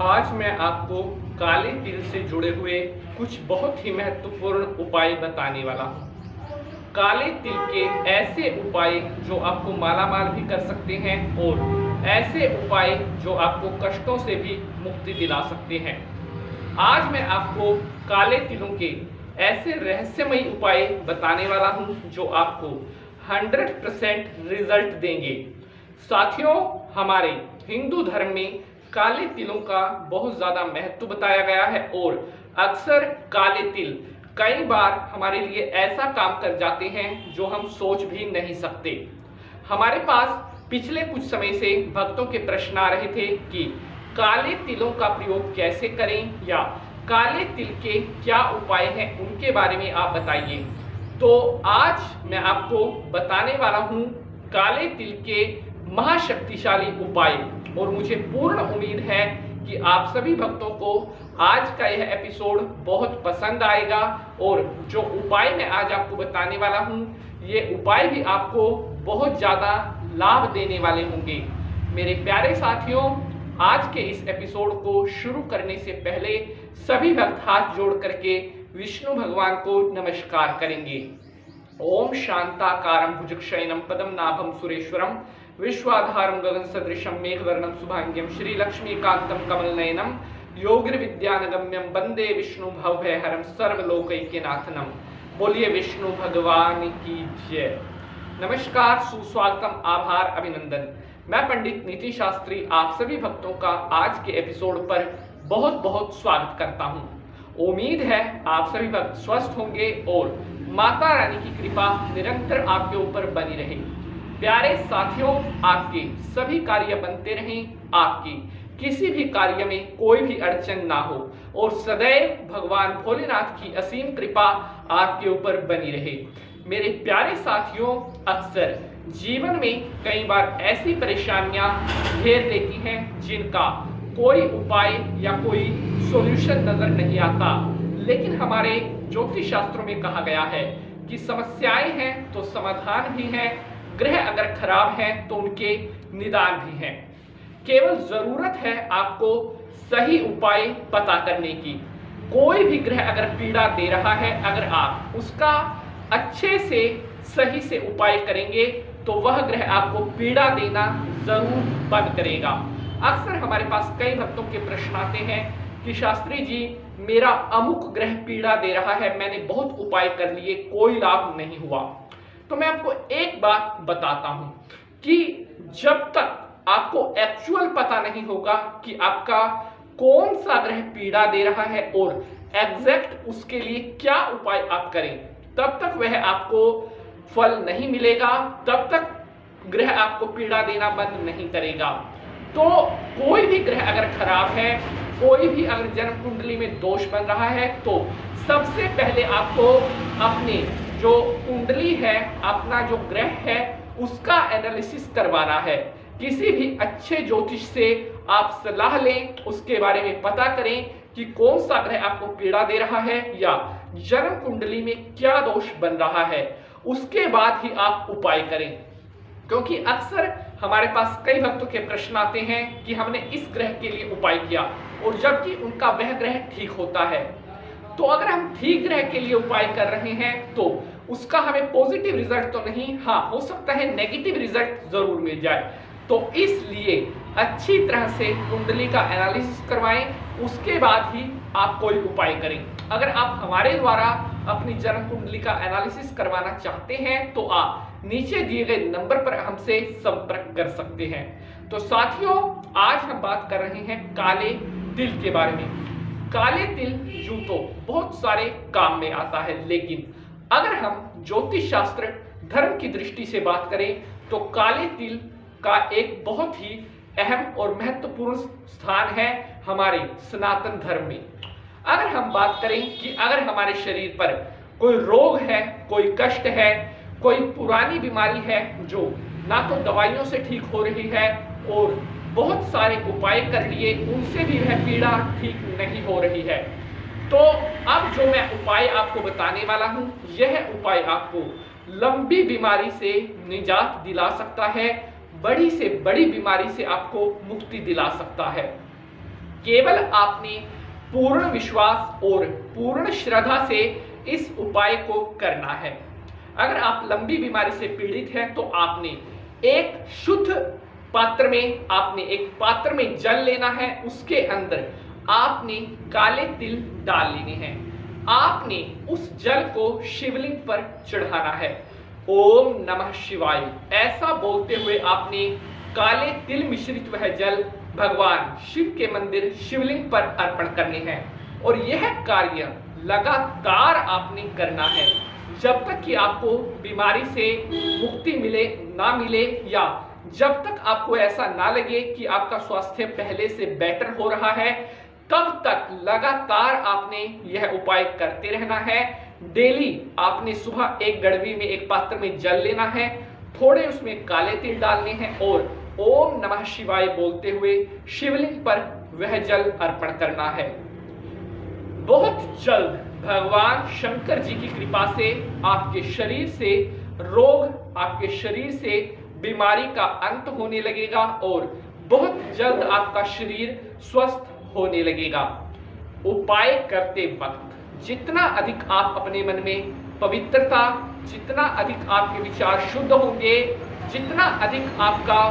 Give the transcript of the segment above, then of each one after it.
आज मैं आपको काले तिल से जुड़े हुए कुछ बहुत ही महत्वपूर्ण उपाय बताने वाला हूँ। काले तिल के ऐसे उपाय जो आपको मालामाल भी कर सकते हैं और ऐसे उपाय जो आपको कष्टों से भी मुक्ति दिला सकते हैं। आज मैं आपको काले तिलों के ऐसे रहस्यमयी उपाय बताने वाला हूँ जो आपको 100% रिजल्ट देंगे। साथियों, हमारे हिंदू धर्म में काले तिलों का बहुत ज़्यादा महत्व बताया गया है और अक्सर काले तिल कई बार हमारे लिए ऐसा काम कर जाते हैं जो हम सोच भी नहीं सकते। हमारे पास पिछले कुछ समय से भक्तों के प्रश्न आ रहे थे कि काले तिलों का प्रयोग कैसे करें या काले तिल के क्या उपाय हैं, उनके बारे में आप बताइए। तो आज मैं आपको बताने वाला हूँ काले तिल के महाशक्तिशाली उपाय और मुझे पूर्ण उम्मीद है कि आप सभी भक्तों को आज का यह एपिसोड बहुत पसंद आएगा और जो उपाय मैं आज आपको बताने वाला हूँ ये उपाय भी आपको बहुत ज़्यादा लाभ देने वाले होंगे। मेरे प्यारे साथियों, आज के इस एपिसोड को शुरू करने से पहले सभी भक्त हाथ जोड़ करके विष्णु भगवान को नमस्कार करेंगे। ओम शांताकारं भुजगशयनं पदम नाभं सुरेश्वरम विश्वाधारं गगन सदृशं मेघवर्णं शुभांग्यं श्रीलक्ष्मीकान्तं कमलनयनं योगिर्विद्यानगम्यं वंदे विष्णु भवभयहरं सर्वलोकैक्यनाथनं। बोलिए विष्णु भगवान की जय। नमस्कार, सुस्वागतम, आभार, अभिनंदन। मैं पंडित नीति शास्त्री आप सभी भक्तों का आज के एपिसोड पर बहुत बहुत स्वागत करता हूं। उम्मीद है आप सभी भक्त स्वस्थ होंगे और माता रानी की कृपा निरंतर आपके ऊपर बनी रहे। प्यारे साथियों, आपके सभी कार्य बनते रहें, आपकी किसी भी कार्य में कोई भी अड़चन ना हो और सदैव भगवान भोलेनाथ की असीम कृपा आपके ऊपर बनी रहे। मेरे प्यारे साथियों, अक्सर जीवन में कई बार ऐसी परेशानियां घेर लेती हैं जिनका कोई उपाय या कोई सॉल्यूशन नजर नहीं आता, लेकिन हमारे ज्योतिष शास्त्रों में कहा गया है कि समस्याएं हैं तो समाधान भी है, ग्रह अगर खराब है तो उनके निदान भी हैं। केवल जरूरत है आपको सही उपाय पता करने की। कोई भी ग्रह अगर पीड़ा दे रहा है, अगर आप उसका अच्छे से सही से उपाय करेंगे तो वह ग्रह आपको पीड़ा देना जरूर बंद करेगा। अक्सर हमारे पास कई भक्तों के प्रश्न आते हैं कि शास्त्री जी, मेरा अमुक ग्रह पीड़ा दे रहा है, मैंने बहुत उपाय कर लिए, कोई लाभ नहीं हुआ। तो मैं आपको एक बात बताता हूं कि जब तक आपको एक्चुअल पता नहीं होगा कि आपका कौन सा ग्रह पीड़ा दे रहा है और एग्जैक्ट उसके लिए क्या उपाय आप करें, तब तक वह आपको फल नहीं मिलेगा, तब तक ग्रह आपको पीड़ा देना बंद नहीं करेगा। तो कोई भी ग्रह अगर खराब है, कोई भी अगर जन्म कुंडली में दोष बन रहा है, तो सबसे पहले आपको अपने जो कुंडली है, अपना जो ग्रह है, उसका एनालिसिस करवाना है। किसी भी अच्छे ज्योतिष से आप सलाह लें, उसके बारे में पता करें कि कौन सा ग्रह आपको पीड़ा दे रहा है या जन्म कुंडली में क्या दोष बन रहा है, उसके बाद ही आप उपाय करें। क्योंकि अक्सर हमारे पास कई भक्तों के प्रश्न आते हैं कि हमने इस ग्रह के लिए उपाय किया और जबकि उनका वह ग्रह ठीक होता है। तो अगर हम ठीक ग्रह के लिए उपाय कर रहे हैं तो उसका हमें पॉजिटिव रिजल्ट तो नहीं, हाँ हो सकता है नेगेटिव रिजल्ट जरूर मिल जाए। तो इसलिए अच्छी तरह से कुंडली का एनालिसिस करवाएं, उसके बाद ही आप कोई उपाय करें। अगर आप हमारे द्वारा अपनी जन्म कुंडली का एनालिसिस करवाना चाहते हैं तो आप नीचे दिए गए नंबर पर हमसे संपर्क कर सकते हैं। तो साथियों, आज हम बात कर रहे हैं काले तिल के बारे में। काले तिल यूं तो बहुत सारे काम में आता है, लेकिन अगर हम ज्योतिष शास्त्र धर्म की दृष्टि से बात करें तो काले तिल का एक बहुत ही अहम और महत्वपूर्ण स्थान है हमारे सनातन धर्म में। अगर हम बात करें कि अगर हमारे शरीर पर कोई रोग है, कोई कष्ट है, कोई पुरानी बीमारी है जो ना तो दवाइयों से ठीक हो रही है और बहुत सारे उपाय कर लिए उनसे भी वह पीड़ा ठीक नहीं हो रही है, तो अब जो मैं उपाय आपको बताने वाला हूं, यह उपाय आपको लंबी बीमारी से निजात दिला सकता है, बड़ी से बड़ी बीमारी से आपको मुक्ति दिला सकता है। केवल आपने पूर्ण विश्वास और पूर्ण श्रद्धा से इस उपाय को करना है। अगर आप लंबी बीमारी से पीड़ित हैं तो आपने एक शुद्ध पात्र में जल लेना है। उसके अंदर आपने काले तिल डाल लेने हैं। आपने उस जल को शिवलिंग पर चढ़ाना है। ओम नमः शिवाय ऐसा बोलते हुए आपने काले तिल मिश्रित वह जल भगवान शिव के मंदिर शिवलिंग पर अर्पण करने हैं। और यह कार्य लगातार आपने करना है जब तक कि आपको बीमारी से मुक्ति ना मिले या जब तक आपको ऐसा ना लगे कि आपका स्वास्थ्य पहले से बेटर हो रहा है, तब तक लगातार आपने यह उपाय करते रहना है। डेली आपने सुबह एक गड़वी में एक पात्र में जल लेना है, थोड़े उसमें काले तिल डालने हैं और ओम नमः शिवाय बोलते हुए शिवलिंग पर वह जल अर्पण करना है। बहुत जल्द भगवान शंकर जी की कृपा से आपके शरीर से रोग, आपके शरीर से बीमारी का अंत होने लगेगा और बहुत जल्द आपका शरीर स्वस्थ होने लगेगा। उपाय करते वक्त जितना अधिक आप अपने मन में पवित्रता, जितना अधिक आपके विचार शुद्ध होंगे, जितना अधिक आपका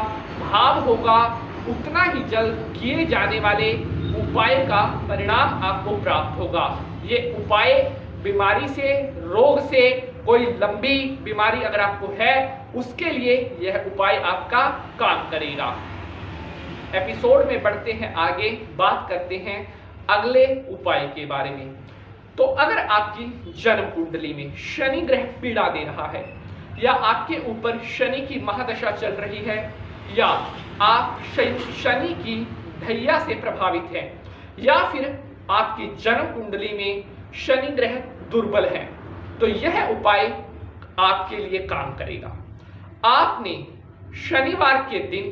भाव होगा, उतना ही जल्द किए जाने वाले उपाय का परिणाम आपको प्राप्त होगा। ये उपाय बीमारी से, रोग से, कोई लंबी बीमारी अगर आपको है उसके लिए यह उपाय आपका काम करेगा। एपिसोड में बढ़ते हैं आगे, बात करते हैं अगले उपाय के बारे में। तो अगर आपकी जन्म कुंडली में शनि ग्रह पीड़ा दे रहा है या आपके ऊपर शनि की महादशा चल रही है या आप शनि की ढैया से प्रभावित हैं या फिर आपकी जन्म कुंडली में शनि ग्रह दुर्बल है, तो यह उपाय आपके लिए काम करेगा। आपने शनिवार के दिन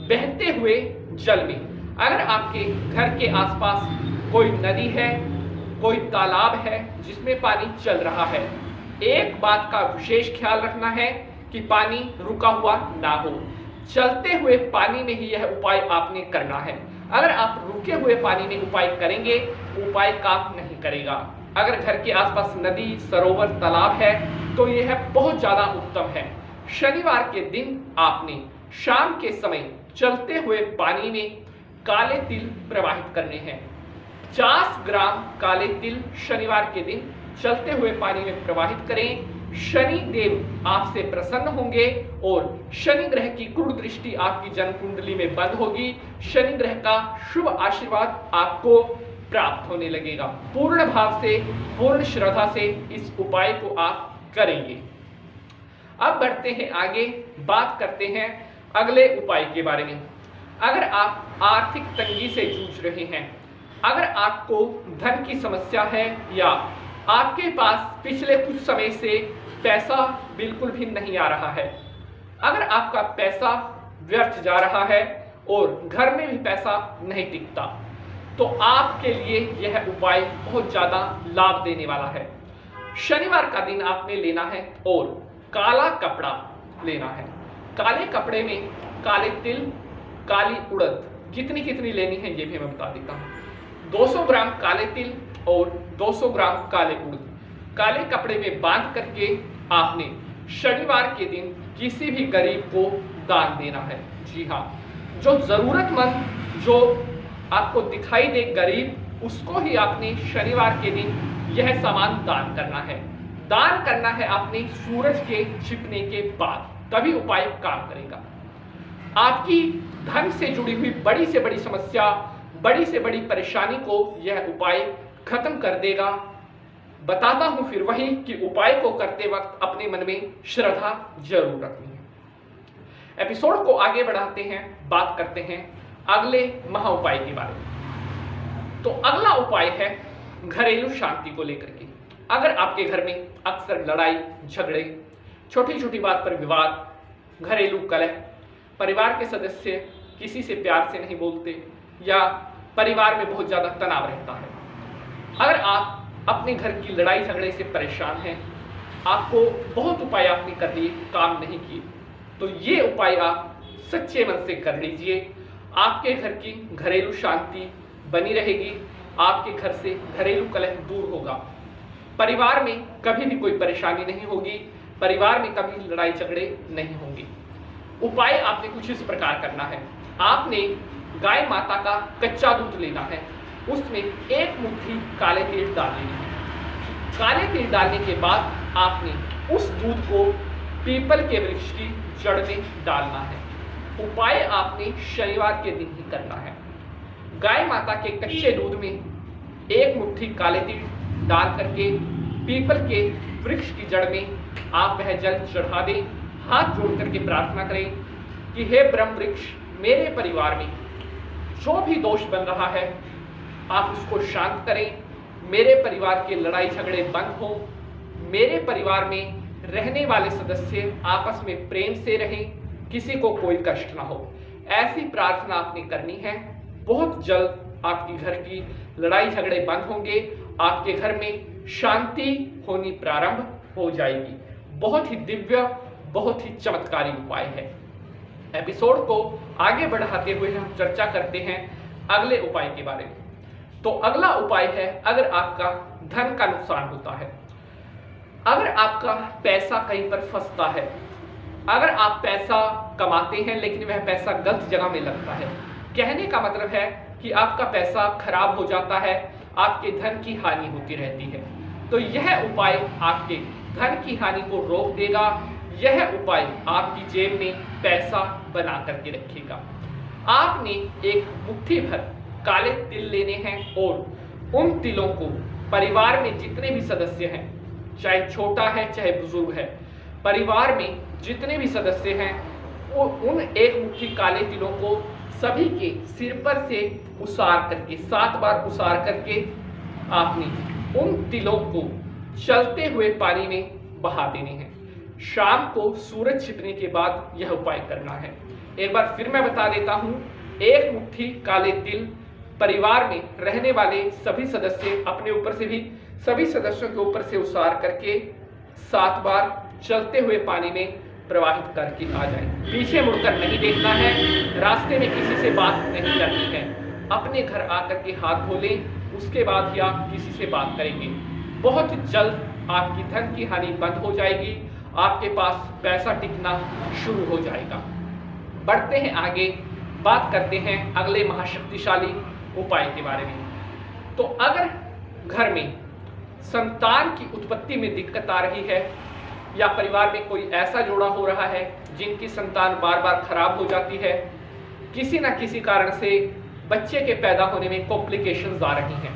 बहते हुए जल में, अगर आपके घर के आसपास कोई नदी है, कोई तालाब है जिसमें पानी चल रहा है, एक बात का विशेष ख्याल रखना है कि पानी रुका हुआ ना हो। चलते हुए पानी में ही यह उपाय आपने करना है। अगर आप रुके हुए पानी में उपाय करेंगे, उपाय काम नहीं करेगा। अगर घर के आसपास नदी, सरोवर, तालाब है तो यह बहुत ज्यादा उत्तम है। शनिवार के दिन आपने शाम के समय चलते हुए पानी में काले तिल प्रवाहित करने हैं। 50 ग्राम काले तिल शनिवार के दिन चलते हुए पानी में प्रवाहित करें। शनि देव आपसे प्रसन्न होंगे और शनि ग्रह की क्रूर दृष्टि आपकी जन्म कुंडली में बंद होगी। शनि ग्रह का शुभ आशीर्वाद आपको प्राप्त होने लगेगा। पूर्ण भाव से, पूर्ण श्रद्धा से इस उपाय को आप करेंगे। अब बढ़ते हैं आगे, बात करते हैं अगले उपाय के बारे में। अगर आप आर्थिक तंगी से जूझ रहे हैं, अगर आपको धन की समस्या है या आपके पास पिछले कुछ समय से पैसा बिल्कुल भी नहीं आ रहा है, अगर आपका पैसा व्यर्थ जा रहा है और घर में भी पैसा नहीं टिकता, तो आपके लिए यह उपाय बहुत ज्यादा लाभ देने वाला है। शनिवार का दिन आपने लेना है और काला कपड़ा लेना है। काले कपड़े में काले तिल, काली उड़द कितनी कितनी लेनी है ये भी मैं बता देता हूँ। 200 ग्राम काले तिल और 200 ग्राम काले उड़द काले कपड़े में बांध करके आपने शनिवार के दिन किसी भी गरीब को दान देना है। जी हाँ, जो जरूरतमंद, जो आपको दिखाई दे गरीब, उसको ही आपने शनिवार के दिन यह सामान दान करना है। दान करना है आपने सूरज के छिपने के बाद, तभी उपाय काम करेगा। आपकी धन से जुड़ी हुई बड़ी से बड़ी समस्या, बड़ी से बड़ी परेशानी को यह उपाय खत्म कर देगा। बताता हूं फिर वही कि उपाय को करते वक्त अपने मन में श्रद्धा जरूर रखनी है। एपिसोड को आगे बढ़ाते हैं, बात करते हैं अगले महा उपाय के बारे में। तो अगला उपाय है घरेलू शांति को लेकर के। अगर आपके घर में अक्सर लड़ाई झगड़े, छोटी छोटी बात पर विवाद, घरेलू कलह, परिवार के सदस्य किसी से प्यार से नहीं बोलते या परिवार में बहुत ज्यादा तनाव रहता है, अगर आप अपने घर की लड़ाई झगड़े से परेशान हैं, आपको बहुत उपाय आपने कर लिए, काम नहीं किए, तो ये उपाय आप सच्चे मन से कर लीजिए। आपके घर की घरेलू शांति, बनी रहेगी, आपके घर से घरेलू कलह दूर होगा, परिवार में कभी भी कोई परेशानी नहीं होगी, परिवार में कभी लड़ाई झगड़े नहीं होंगे। उपाय आपने कुछ इस प्रकार करना है। आपने गाय माता का कच्चा दूध लेना है, उसमें 1 मुट्ठी काले तिल डाल लेनी है। काले तिल डालने के बाद आपने उस दूध को पीपल के वृक्ष की जड़ में डालना है। उपाय आपने शनिवार के दिन ही करना है। गाय माता के कच्चे दूध में 1 मुट्ठी काले तिल डाल करके पीपल के वृक्ष की जड़ में आप वह जल चढ़ा दें। हाथ जोड़ करके प्रार्थना करें कि हे ब्रह्म वृक्ष, मेरे परिवार में जो भी दोष बन रहा है आप उसको शांत करें, मेरे परिवार के लड़ाई झगड़े बंद हो, मेरे परिवार में रहने वाले सदस्य आपस में प्रेम से रहें, किसी को कोई कष्ट ना हो। ऐसी प्रार्थना आपने करनी है। बहुत जल्द आपके घर की लड़ाई झगड़े बंद होंगे, आपके घर में शांति होनी प्रारंभ हो जाएगी। बहुत ही दिव्य, बहुत ही चमत्कारी उपाय है। एपिसोड को आगे बढ़ाते हुए हम चर्चा करते हैं अगले उपाय के बारे में। तो अगला उपाय है, अगर आपका धन का नुकसान होता है, अगर आपका पैसा कहीं पर फंसता है, अगर आप पैसा कमाते हैं लेकिन वह पैसा गलत जगह में लगता है, कहने का मतलब है कि आपका पैसा खराब हो जाता है, आपके धन की हानि होती रहती है, तो यह उपाय आपके धन की हानि को रोक देगा। यह उपाय आपकी जेब में पैसा बना करके रखेगा। आपने 1 मुट्ठी भर काले तिल लेने हैं और उन तिलों को परिवार में जितने भी सदस्य हैं, चाहे छोटा है चाहे बुजुर्ग है, परिवार में जितने भी सदस्य हैं वो उन 1 मुट्ठी काले तिलों को सभी के सिर पर से उसार करके 7 बार उसार करके आपने उन तिलों को चलते हुए पानी में बहा देने हैं। शाम को सूरज छिपने के बाद यह उपाय करना है। एक बार फिर मैं बता देता हूं, 1 मुट्ठी काले तिल परिवार में रहने वाले सभी सदस्य अपने ऊपर से भी सभी सदस्यों के ऊपर से उसार करके 7 बार चलते हुए पानी में प्रवाहित करके आ जाएं। पीछे मुड़कर नहीं देखना है, रास्ते में किसी से बात नहीं करनी है, अपने घर आकर के हाथ धो लें, उसके बाद ही आप किसी से बात करेंगे। बहुत जल्द आपकी धन की हानि बंद हो जाएगी, आपके पास पैसा टिकना शुरू हो जाएगा। बढ़ते हैं आगे, बात करते हैं अगले महाशक्तिशाली उपाय के बारे में। तो अगर घर में संतान की उत्पत्ति में दिक्कत आ रही है या परिवार में कोई ऐसा जोड़ा हो रहा है जिनकी संतान बार बार खराब हो जाती है, किसी न किसी कारण से बच्चे के पैदा होने में कॉम्प्लिकेशंस आ रही हैं,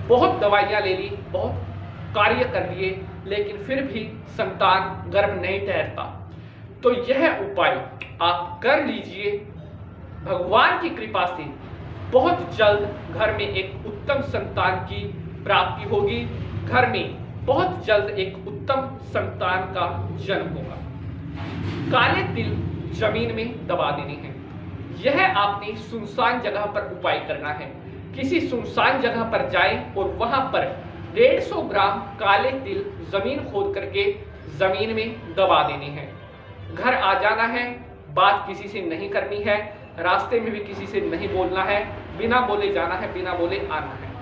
बहुत दवाइयाँ ले ली, बहुत कार्य कर लिए, लेकिन फिर भी संतान गर्भ नहीं ठहरता, तो यह उपाय आप कर लीजिए। भगवान की कृपा से बहुत जल्द घर में एक उत्तम संतान की प्राप्ति होगी, घर में बहुत जल्द एक उत्तम संतान का जन्म होगा। काले तिल जमीन में दबा देने हैं। यह आपने सुनसान जगह पर उपाय करना है। किसी सुनसान जगह पर जाएं और वहां पर 150 ग्राम काले तिल जमीन खोद करके जमीन में दबा देने हैं। घर आ जाना है, बात किसी से नहीं करनी है, रास्ते में भी किसी से नहीं बोलना है, बिना बोले जाना है, बिना बोले आना है।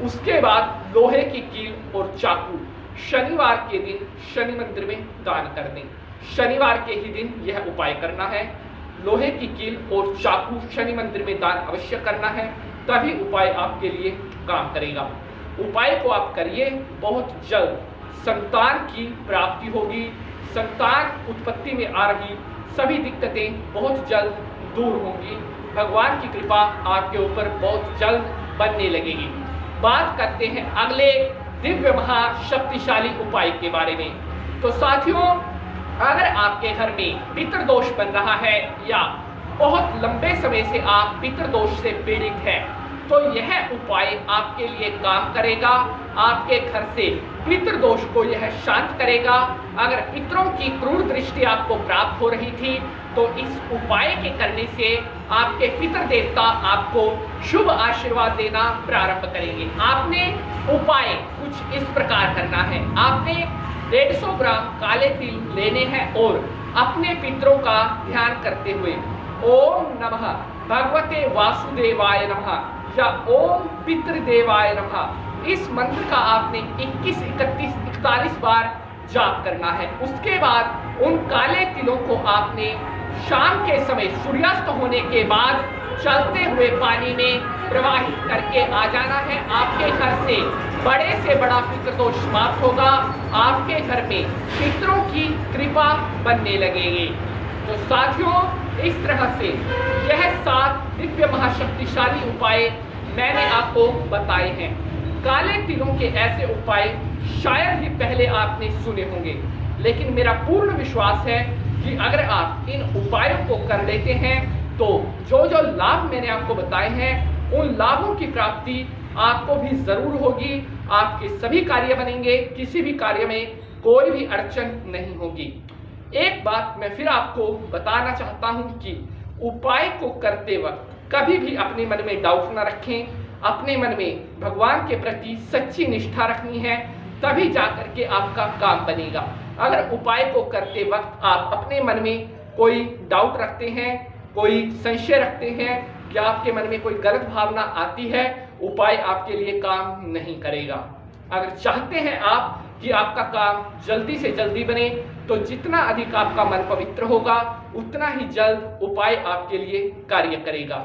उसके बाद लोहे की कील और चाकू शनिवार के दिन शनि मंदिर में दान कर दें। शनिवार के ही दिन यह उपाय करना है। लोहे की कील और चाकू शनि मंदिर में दान अवश्य करना है, तभी उपाय आपके लिए काम करेगा। उपाय को आप करिए, बहुत जल्द संतान की प्राप्ति होगी। संतान उत्पत्ति में आ रही सभी दिक्कतें बहुत जल्द दूर होंगी। भगवान की कृपा आपके ऊपर बहुत जल्द बनने लगेगी। बात करते हैं अगले दिव्य महाशक्तिशाली उपाय के बारे में। तो साथियों, अगर आपके घर में पितृदोष बन रहा है या बहुत लंबे समय से आप पितृदोष से पीड़ित हैं, तो यह उपाय आपके लिए काम करेगा। आपके घर से पितृदोष को यह शांत करेगा। अगर पितरों की क्रूर दृष्टि आपको प्राप्त हो रही थी, तो इस उपाय के करने से आपके पितृ देवता आपको शुभ आशीर्वाद देना प्रारंभ करेंगे। आपने उपाय कुछ इस प्रकार करना है। आपने 150 ग्राम काले तिल लेने हैं और अपने पितरों का ध्यान करते हुए ओम नमः भगवते वासुदेवाय नमः या ओम पितृदेवाय नमः इस मंत्र का आपने 21, 31, 41 बार जाप करना है। उसके बाद उन काले तिलों को आपने शाम के समय सूर्यास्त होने के बाद चलते हुए पानी में प्रवाहित करके आ जाना है। आपके घर से बड़ा पितृ दोष समाप्त होगा। आपके घर में पितरों की कृपा बनने लगेगी। तो साथियों, इस तरह से यह 7 दिव्य महाशक्तिशाली उपाय मैंने आपको बताए हैं। काले तिलों के ऐसे उपाय शायद ही पहले आपने सुने होंगे, लेकिन मेरा पूर्ण विश्वास है कि अगर आप इन उपायों को कर लेते हैं तो जो जो लाभ मैंने आपको बताए हैं उन लाभों की प्राप्ति आपको भी जरूर होगी। आपके सभी कार्य बनेंगे, किसी भी कार्य में कोई भी अड़चन नहीं होगी। एक बात मैं फिर आपको बताना चाहता हूं कि उपाय को करते वक्त कभी भी अपने मन में डाउट ना रखें। अपने मन में भगवान के प्रति सच्ची निष्ठा रखनी है, तभी जाकर के आपका काम बनेगा। अगर उपाय को करते वक्त आप अपने मन में कोई डाउट रखते हैं, कोई संशय रखते हैं या आपके मन में कोई गलत भावना आती है, उपाय आपके लिए काम नहीं करेगा। अगर चाहते हैं आप कि आपका काम जल्दी से जल्दी बने, तो जितना अधिक आपका मन पवित्र होगा उतना ही जल्द उपाय आपके लिए कार्य करेगा।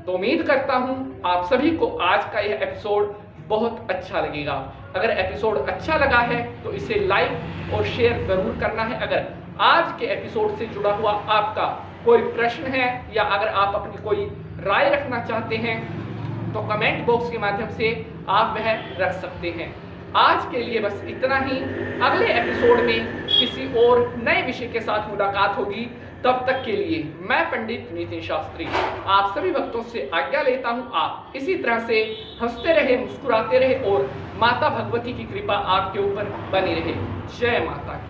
तो उम्मीद करता हूं आप सभी को आज का यह एपिसोड बहुत अच्छा लगेगा। अगर एपिसोड अच्छा लगा है तो इसे लाइक और शेयर जरूर करना है। अगर आज के एपिसोड से जुड़ा हुआ आपका कोई प्रश्न है या अगर आप अपनी कोई राय रखना चाहते हैं तो कमेंट बॉक्स के माध्यम से आप वह रख सकते हैं। आज के लिए बस इतना ही। अगले एपिसोड में किसी और नए विषय के साथ मुलाकात होगी। तब तक के लिए मैं पंडित नितिन शास्त्री आप सभी भक्तों से आज्ञा लेता हूं। आप इसी तरह से हंसते रहे, मुस्कुराते रहे और माता भगवती की कृपा आपके ऊपर बनी रहे। जय माता की।